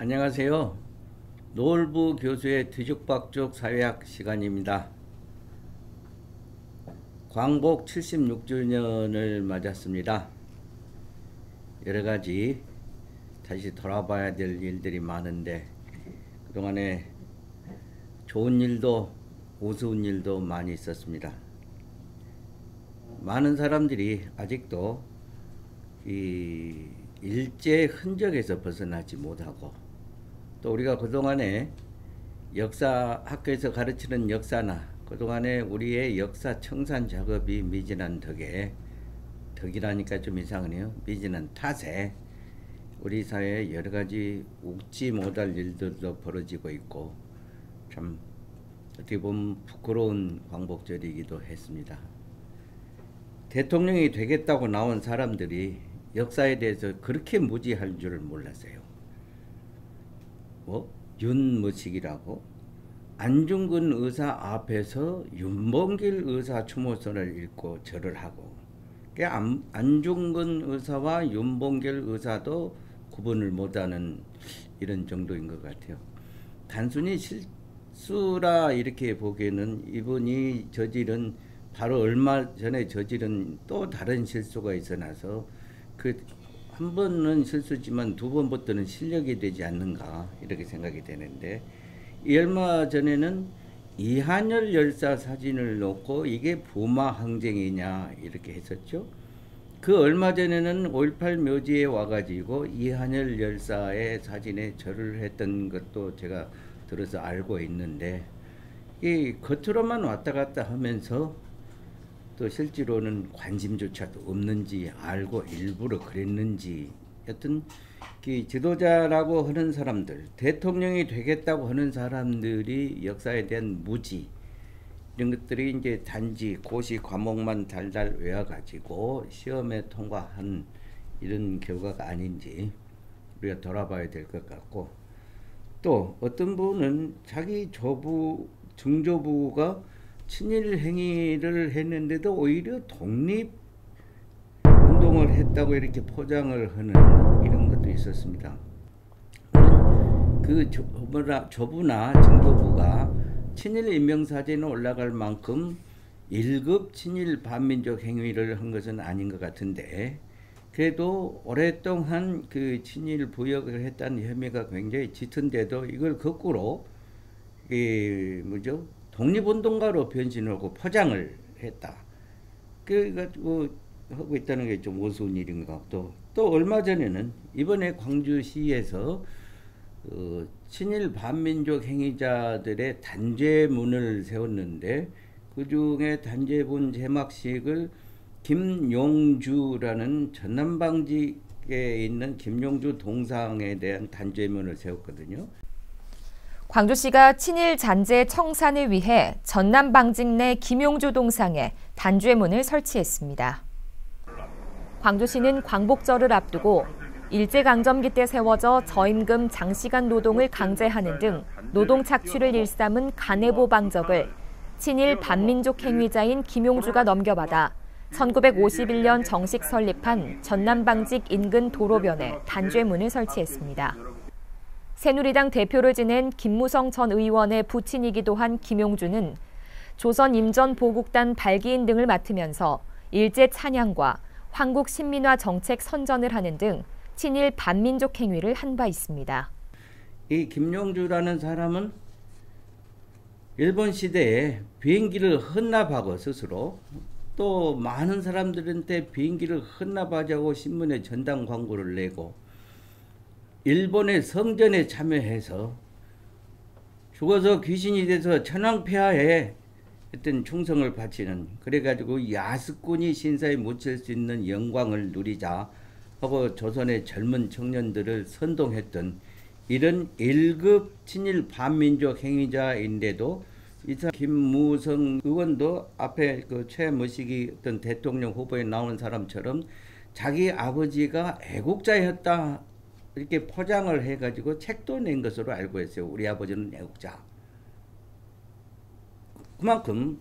안녕하세요. 노을부 교수의 뒤죽박죽 사회학 시간입니다. 광복 76주년을 맞았습니다. 여러 가지 다시 돌아봐야 될 일들이 많은데 그동안에 좋은 일도 우스운 일도 많이 있었습니다. 많은 사람들이 아직도 이 일제의 흔적에서 벗어나지 못하고 또 우리가 그동안에 역사 학교에서 가르치는 역사나 그동안에 우리의 역사 청산 작업이 미진한 덕이라니까 좀 이상하네요. 미진한 탓에 우리 사회에 여러 가지 웃지 못할 일들도 벌어지고 있고 참 어떻게 보면 부끄러운 광복절이기도 했습니다. 대통령이 되겠다고 나온 사람들이 역사에 대해서 그렇게 무지할 줄 몰랐어요. 윤무식이라고 안중근 의사 앞에서 윤봉길 의사 추모선을 읽고 절을 하고 안중근 의사와 윤봉길 의사도 구분을 못하는 이런 정도인 것 같아요. 단순히 실수라 이렇게 보기에는 이분이 저지른 바로 얼마 전에 저지른 또 다른 실수가 있어나서 한 번은 실수지만 두 번부터는 실력이 되지 않는가 이렇게 생각이 되는데 이 얼마 전에는 이한열 열사 사진을 놓고 이게 부마 항쟁이냐 이렇게 했었죠. 그 얼마 전에는 5.18 묘지에 와가지고 이한열 열사의 사진에 절을 했던 것도 제가 들어서 알고 있는데 이 겉으로만 왔다 갔다 하면서 또 실제로는 관심조차도 없는지 알고 일부러 그랬는지 여튼 지도자라고 하는 사람들, 대통령이 되겠다고 하는 사람들이 역사에 대한 무지 이런 것들이 이제 단지 고시 과목만 달달 외워가지고 시험에 통과한 이런 결과가 아닌지 우리가 돌아봐야 될 것 같고 또 어떤 분은 자기 증조부가 친일 행위를 했는데도 오히려 독립 운동을 했다고 이렇게 포장을 하는 이런 것도 있었습니다. 그 조부나 증조부가 친일 인명사진에 올라갈 만큼 1급 친일 반민족 행위를 한 것은 아닌 것 같은데 그래도 오랫동안 그 친일 부역을 했다는 혐의가 굉장히 짙은데도 이걸 거꾸로 독립운동가로 변신하고 포장을 했다. 그래가지고 하고 있다는 게 좀 우스운 일인 것 같고 또 얼마 전에는 이번에 광주시에서 친일 반민족 행위자들의 단죄문을 세웠는데 그 중에 단죄문 제막식을 김용주라는 전남방직에 있는 김용주 동상에 대한 단죄문을 세웠거든요. 광주시가 친일 잔재 청산을 위해 전남방직 내 김용주 동상에 단죄문을 설치했습니다. 광주시는 광복절을 앞두고 일제강점기 때 세워져 저임금 장시간 노동을 강제하는 등 노동 착취를 일삼은 간해보 방적을 친일 반민족 행위자인 김용주가 넘겨받아 1951년 정식 설립한 전남방직 인근 도로변에 단죄문을 설치했습니다. 새누리당 대표를 지낸 김무성 전 의원의 부친이기도 한 김용주는 조선 임전보국단 발기인 등을 맡으면서 일제 찬양과 황국 신민화 정책 선전을 하는 등 친일 반민족 행위를 한 바 있습니다. 이 김용주라는 사람은 일본 시대에 비행기를 헌납하고 스스로 또 많은 사람들한테 비행기를 헌납하자고 신문에 전당 광고를 내고 일본의 성전에 참여해서 죽어서 귀신이 돼서 천황폐하에 어떤 충성을 바치는 그래가지고 야스쿠니 신사에 묻힐 수 있는 영광을 누리자 하고 조선의 젊은 청년들을 선동했던 이런 1급 친일 반민족 행위자인데도 이사 김무성 의원도 앞에 최무식이 어떤 대통령 후보에 나오는 사람처럼 자기 아버지가 애국자였다 이렇게 포장을 해가지고 책도 낸 것으로 알고 있어요. 우리 아버지는 애국자. 그만큼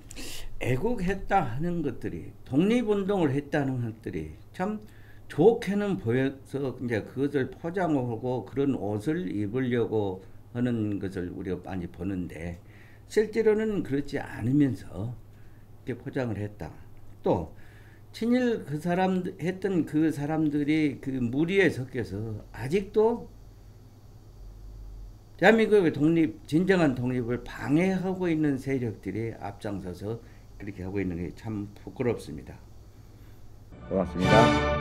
애국했다 하는 것들이 독립운동을 했다는 것들이 참 좋게는 보여서 이제 그것을 포장하고 그런 옷을 입으려고 하는 것을 우리가 많이 보는데 실제로는 그렇지 않으면서 이렇게 포장을 했다. 또 친일 그 사람 했던 그 사람들이 그 무리에 섞여서 아직도 대한민국의 진정한 독립을 방해하고 있는 세력들이 앞장서서 그렇게 하고 있는 게 참 부끄럽습니다. 고맙습니다.